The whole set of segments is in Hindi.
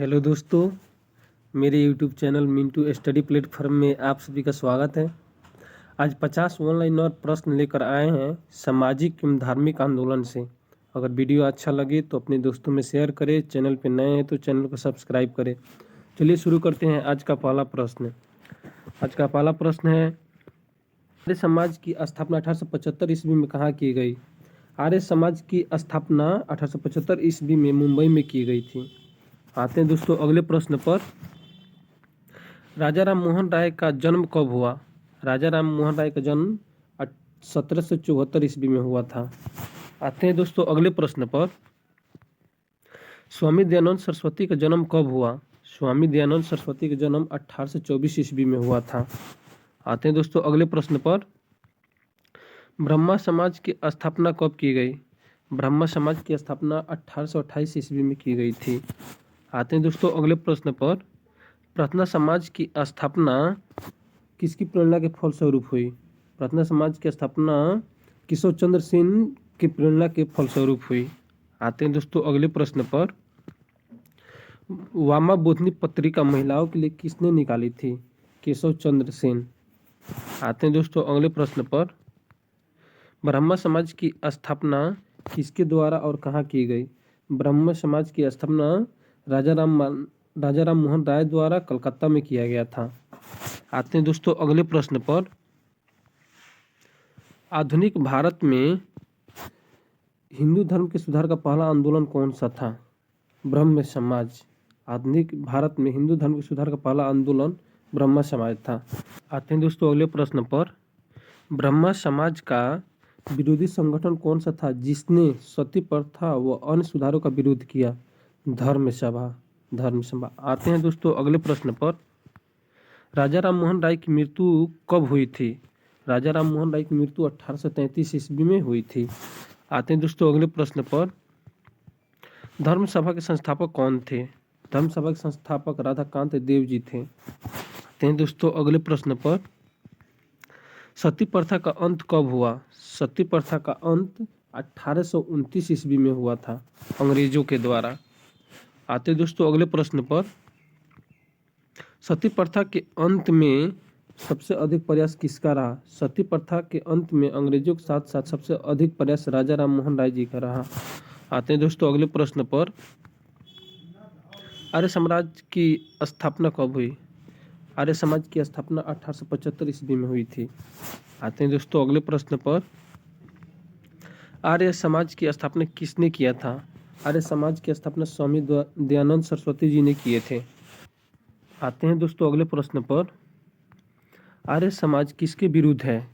हेलो दोस्तों, मेरे YouTube channel Mintu study platform में आप सभी का स्वागत है। आज 50 ऑनलाइन और प्रश्न लेकर आए हैं सामाजिक एवं धार्मिक आंदोलन से। अगर वीडियो अच्छा लगे तो अपने दोस्तों में शेयर करें। चैनल पर नए हैं तो चैनल को सब्सक्राइब करें। चलिए शुरू करते हैं आज का पहला प्रश्न। आज का पहला प्रश्न है, आर्य समाज की स्थापना 1875 ईस्वी में कहाँ की गई? आर्य समाज की स्थापना 1875 ईस्वी में मुंबई में की गई थी। आते हैं दोस्तों अगले प्रश्न पर। राजा राम मोहन राय का जन्म कब हुआ? राजा राम मोहन राय का जन्म 1774 ईस्वी में हुआ था। आते हैं दोस्तों अगले प्रश्न पर। स्वामी दयानंद सरस्वती का जन्म कब हुआ? स्वामी दयानंद सरस्वती का जन्म 1824 ईस्वी में हुआ था। आते हैं दोस्तों अगले प्रश्न पर। ब्रह्मा समाज की स्थापना कब की गई? ब्रह्मा समाज की स्थापना 1828 ईस्वी में की गई थी। आते हैं दोस्तों अगले प्रश्न पर। प्रार्थना समाज की स्थापना किसकी प्रेरणा के फलस्वरूप हुई? प्रार्थना समाज की स्थापना केशव चंद्र सेन की प्रेरणा के फलस्वरूप हुई। आते हैं दोस्तों अगले प्रश्न पर। वामा बोधनी पत्रिका महिलाओं के लिए किसने निकाली थी? केशव चंद्र सेन। आते हैं दोस्तों अगले प्रश्न पर। ब्रह्मा समाज की स्थापना किसके द्वारा और कहाँ की गई? ब्रह्म समाज की स्थापना राजा राम मोहन राय द्वारा कलकत्ता में किया गया था। आते हैं दोस्तों अगले प्रश्न पर। आधुनिक भारत में हिंदू धर्म के सुधार का पहला आंदोलन कौन सा था? ब्रह्म समाज। आधुनिक भारत में हिंदू धर्म के सुधार का पहला आंदोलन ब्रह्म समाज था। आते हैं दोस्तों अगले प्रश्न पर। ब्रह्म समाज का विरोधी संगठन कौन सा था जिसने सती प्रथा व अन्य सुधारों का विरोध किया? धर्म सभा। आते हैं दोस्तों अगले प्रश्न पर। राजा राम मोहन राय की मृत्यु कब हुई थी? राजा राम मोहन राय की मृत्यु 1833 ईस्वी में हुई थी। आते हैं दोस्तों अगले प्रश्न पर। धर्म सभा के संस्थापक कौन थे? धर्म सभा के संस्थापक राधाकांत देव जी थे। आते हैं दोस्तों अगले प्रश्न पर। सती प्रथा का अंत कब हुआ? सती प्रथा का अंत 1829 ईस्वी में हुआ था अंग्रेजों के द्वारा। आते दोस्तों अगले प्रश्न पर। सती प्रथा के अंत में सबसे अधिक प्रयास किसका रहा? सती प्रथा के अंत में अंग्रेजों के साथ साथ सबसे अधिक प्रयास राजा राम मोहन राय जी का रहा। आते हैं दोस्तों अगले प्रश्न पर। आर्य समाज की स्थापना कब हुई? आर्य समाज की स्थापना 1875 ईस्वी में हुई थी। आते हैं दोस्तों अगले प्रश्न पर। आर्य समाज की स्थापना किसने किया था? आर्य समाज की स्थापना स्वामी दयानंद सरस्वती जी ने किए थे। आते हैं दोस्तों अगले प्रश्न पर। आर्य समाज किसके विरुद्ध है?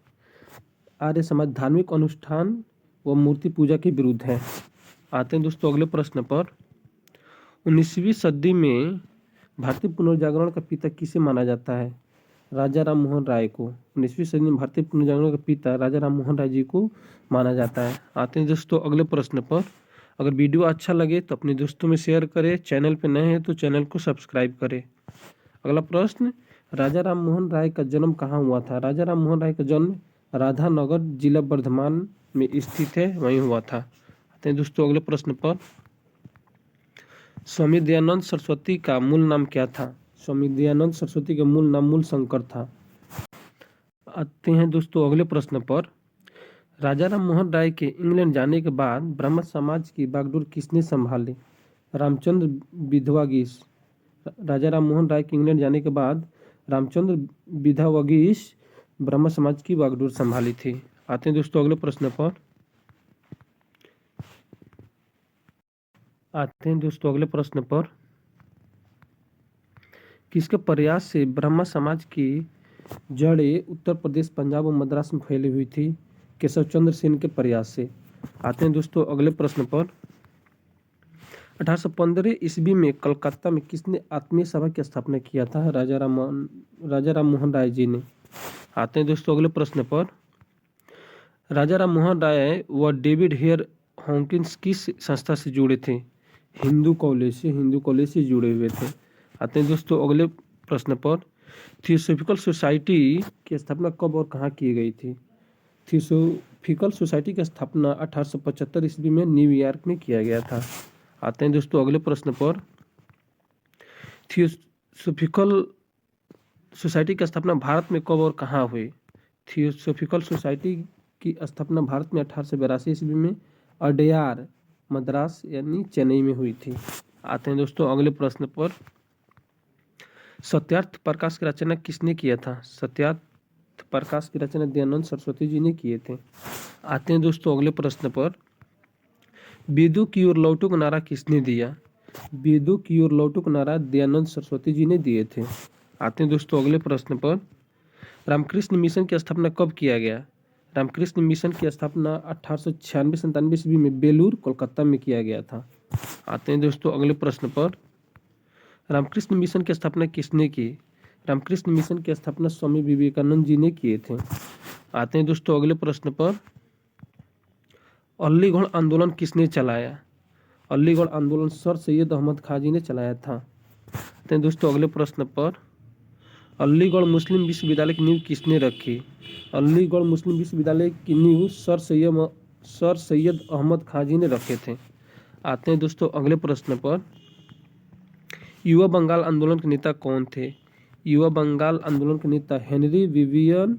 आर्य समाज धार्मिक अनुष्ठान व मूर्ति पूजा के विरुद्ध है। आते हैं दोस्तों अगले प्रश्न पर। 19वीं सदी में भारतीय पुनर्जागरण का पिता किसे माना जाता है? राजा राम मोहन राय को। 19वीं सदी में भारतीय पुनर्जागरण का पिता राजा राम मोहन राय जी को माना जाता है। आते हैं दोस्तों अगले प्रश्न पर। अगर वीडियो अच्छा लगे तो अपने दोस्तों में शेयर करें। चैनल पर नए हैं तो चैनल को सब्सक्राइब करें। अगला प्रश्न। राजा राम मोहन राय का जन्म कहाँ हुआ था? राजा राम मोहन राय का जन्म राधानगर जिला वर्धमान में स्थित है, वहीं हुआ था। आते हैं दोस्तों अगले प्रश्न पर। स्वामी दयानंद सरस्वती का मूल नाम क्या था? स्वामी दयानंद सरस्वती का मूल नाम मूल शंकर था। आते हैं दोस्तों अगले प्रश्न पर। राजा राम मोहन राय के इंग्लैंड जाने के बाद ब्राह्मण समाज की बागडोर किसने संभाली? रामचंद्र विधवागीस। राजा राम मोहन राय के इंग्लैंड जाने के बाद रामचंद्र विधवागीस ब्राह्मण समाज की बागडोर संभाली थी। आते हैं दोस्तों अगले प्रश्न पर। आते हैं दोस्तों अगले प्रश्न पर। किसके प्रयास से ब्राह्मण समाज की जड़ें उत्तर प्रदेश, पंजाब और मद्रास में फैली हुई थी? केशव चंद्र सेन के प्रयास से। आते हैं दोस्तों अगले प्रश्न पर। 1815 ईस्वी में कलकत्ता में किसने आत्मीय सभा की स्थापना किया था? राजा राम मोहन राय जी ने। आते हैं दोस्तों अगले प्रश्न पर। राजा राम मोहन राय व डेविड हेयर हॉकिंस किस संस्था से जुड़े थे? हिंदू कॉलेज से जुड़े हुए थे। आते हैं दोस्तों अगले प्रश्न पर। थियोसॉफिकल सोसाइटी की स्थापना कब और कहाँ की गई थी? थियोसॉफिकल सोसाइटी की स्थापना 1875 ईस्वी में न्यूयॉर्क में किया गया था। आते हैं दोस्तों अगले प्रश्न पर। थियोसॉफिकल सोसाइटी की स्थापना भारत में कब और कहाँ हुई? थियोसॉफिकल सोसाइटी की स्थापना भारत में 1882 ईस्वी में अडयार मद्रास यानी चेन्नई में हुई थी। आते हैं दोस्तों अगले प्रश्न पर। सत्यार्थ प्रकाश की रचना किसने किया था? सत्यार्थ प्रकाश की रचना दयानंद सरस्वती जी ने किए थे। आते हैं दोस्तों अगले प्रश्न पर। वेदों की ओर लौटो का नारा किसने दिया? वेदों की ओर लौटो का नारा दयानंद सरस्वती जी ने दिए थे। आते हैं दोस्तों अगले प्रश्न पर। रामकृष्ण मिशन की स्थापना कब किया गया? रामकृष्ण मिशन की स्थापना 1896-97 ईस्वी में बेलूर कोलकाता में किया गया था। आते हैं दोस्तों अगले प्रश्न पर। रामकृष्ण मिशन की स्थापना किसने की? रामकृष्ण मिशन की स्थापना स्वामी विवेकानंद जी ने किए थे। आते हैं दोस्तों अगले प्रश्न पर। अलीगढ़ आंदोलन किसने चलाया? अलीगढ़ आंदोलन सर सैयद अहमद खां जी ने चलाया था। आते हैं दोस्तों अगले प्रश्न पर। अलीगढ़ मुस्लिम विश्वविद्यालय की नींव किसने रखी? अलीगढ़ मुस्लिम विश्वविद्यालय की नींव सर सैयद अहमद खां जी ने रखे थे। आते हैं दोस्तों अगले प्रश्न पर। युवा बंगाल आंदोलन के नेता कौन थे? युवा बंगाल आंदोलन के नेता हेनरी विवियन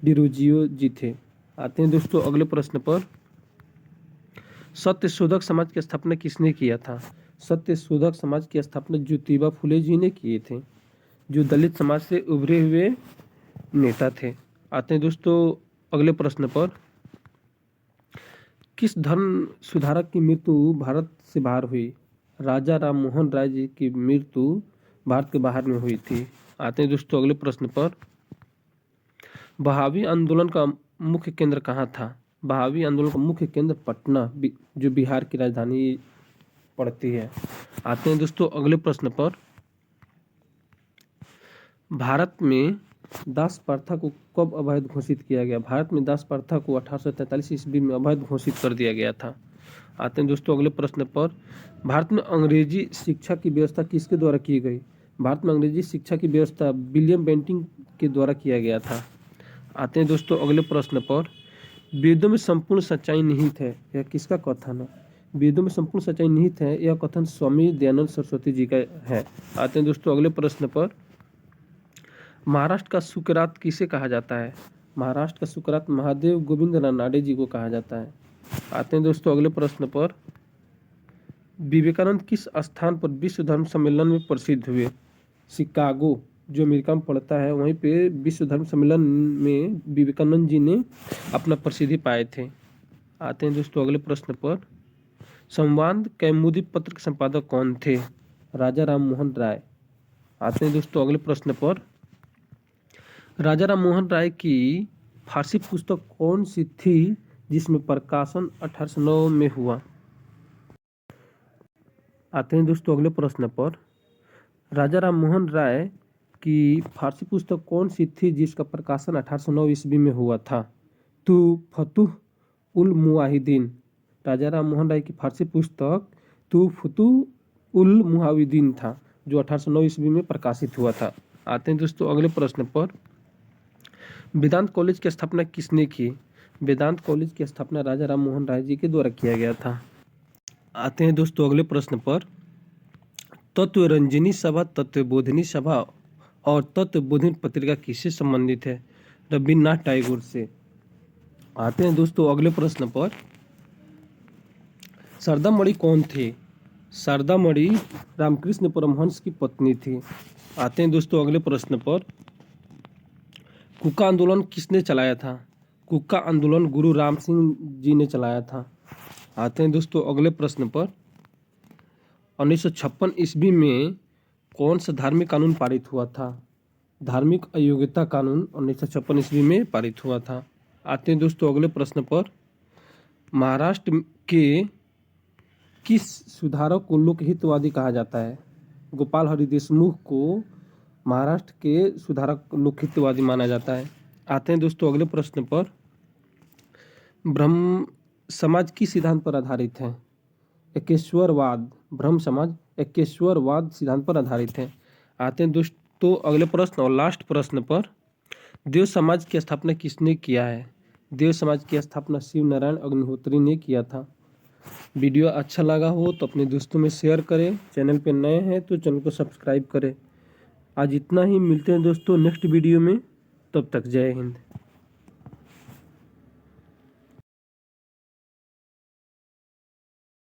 डिरोजियो जी थे। आते हैं दोस्तों अगले प्रश्न पर। सत्यशोधक समाज की स्थापना किसने किया था? सत्यशोधक समाज की स्थापना ज्योतिबा फुले जी ने किए थे, जो दलित समाज से उभरे हुए नेता थे। आते हैं दोस्तों अगले प्रश्न पर। किस धर्म सुधारक की मृत्यु भारत से बाहर हुई? राजा राम मोहन राय जी की मृत्यु भारत के बाहर में हुई थी। आते हैं दोस्तों अगले प्रश्न पर। बहावी आंदोलन का मुख्य केंद्र कहाँ था? बहावी आंदोलन का मुख्य केंद्र पटना, जो बिहार की राजधानी पड़ती है। आते हैं दोस्तों अगले प्रश्न पर। भारत में दास प्रथा को कब अवैध घोषित किया गया? भारत में दास प्रथा को 1843 ईस्वी में अवैध घोषित कर दिया गया था। आते हैं दोस्तों अगले प्रश्न पर। भारत में अंग्रेजी शिक्षा की व्यवस्था किसके द्वारा की गई? भारत में अंग्रेजी शिक्षा की व्यवस्था विलियम बेंटिंग के द्वारा किया गया था। आते हैं दोस्तों अगले प्रश्न पर। वेदों में संपूर्ण सच्चाई निहित है, यह किसका कथन है? वेदों में संपूर्ण सच्चाई निहित है, यह कथन स्वामी दयानंद सरस्वती जी का है। आते हैं दोस्तों अगले प्रश्न पर। महाराष्ट्र का सुकरात किसे कहा जाता है? महाराष्ट्र का सुकरात महादेव गोविंद रानाडे जी को कहा जाता है। आते हैं दोस्तों अगले प्रश्न पर। विवेकानंद किस स्थान पर विश्व धर्म सम्मेलन में प्रसिद्ध हुए? शिकागो, जो अमेरिका में पड़ता है, वहीं पे विश्व धर्म सम्मेलन में विवेकानंद जी ने अपना प्रसिद्धि पाए थे। आते हैं दोस्तों अगले प्रश्न पर। संवाद कौमुदी पत्र के संपादक कौन थे? राजा राम मोहन राय। आते हैं दोस्तों अगले प्रश्न पर। राजा राम मोहन राय की फारसी पुस्तक कौन सी थी जिसमें प्रकाशन 1809 में हुआ? आते हैं दोस्तों अगले प्रश्न पर। राजा राम मोहन राय की फारसी पुस्तक कौन सी थी जिसका प्रकाशन 1809 ईस्वी में हुआ था? तुहफतुह उल मुवाहिदीन। राजा राम मोहन राय की फारसी पुस्तक तुहफतुह उल मुवाहिदीन था, जो 1809 ईस्वी में प्रकाशित हुआ था। आते हैं दोस्तों अगले प्रश्न पर। वेदांत कॉलेज की स्थापना किसने की? वेदांत कॉलेज की स्थापना राजा राम मोहन राय जी के द्वारा किया गया था। आते हैं दोस्तों अगले प्रश्न पर। तत्वरंजनी सभा, तत्वबोधिनी सभा और तत्वबोधिनी पत्रिका किससे संबंधित है? रविन्द्रनाथ टैगोर से। आते हैं दोस्तों अगले प्रश्न पर। शारदा मणि कौन थे? शारदा मणि रामकृष्ण परमहंस की पत्नी थी। आते हैं दोस्तों अगले प्रश्न पर। कुका आंदोलन किसने चलाया था? कुका आंदोलन गुरु राम सिंह जी ने चलाया था। आते हैं दोस्तों अगले प्रश्न पर। 1956 ईस्वी में कौन सा धार्मिक कानून पारित हुआ था? धार्मिक अयोग्यता कानून 1956 ईस्वी में पारित हुआ था। आते हैं दोस्तों अगले प्रश्न पर। महाराष्ट्र के किस सुधारक को लोकहितवादी कहा जाता है? गोपाल हरि देशमुख को महाराष्ट्र के सुधारक लोकहितवादी माना जाता है। आते हैं दोस्तों अगले प्रश्न पर। ब्रह्म समाज किस सिद्धांत पर आधारित है? एकेश्वरवाद। ब्रह्म समाज एकेश्वरवाद सिद्धांत पर आधारित है। आते हैं दोस्तों अगले प्रश्न और लास्ट प्रश्न पर। देव समाज की स्थापना किसने किया है? देव समाज की स्थापना शिव नारायण अग्निहोत्री ने किया था। वीडियो अच्छा लगा हो तो अपने दोस्तों में शेयर करें। चैनल पे नए हैं तो चैनल को सब्सक्राइब करें। आज इतना ही, मिलते हैं दोस्तों नेक्स्ट वीडियो में। तब तक जय हिंद।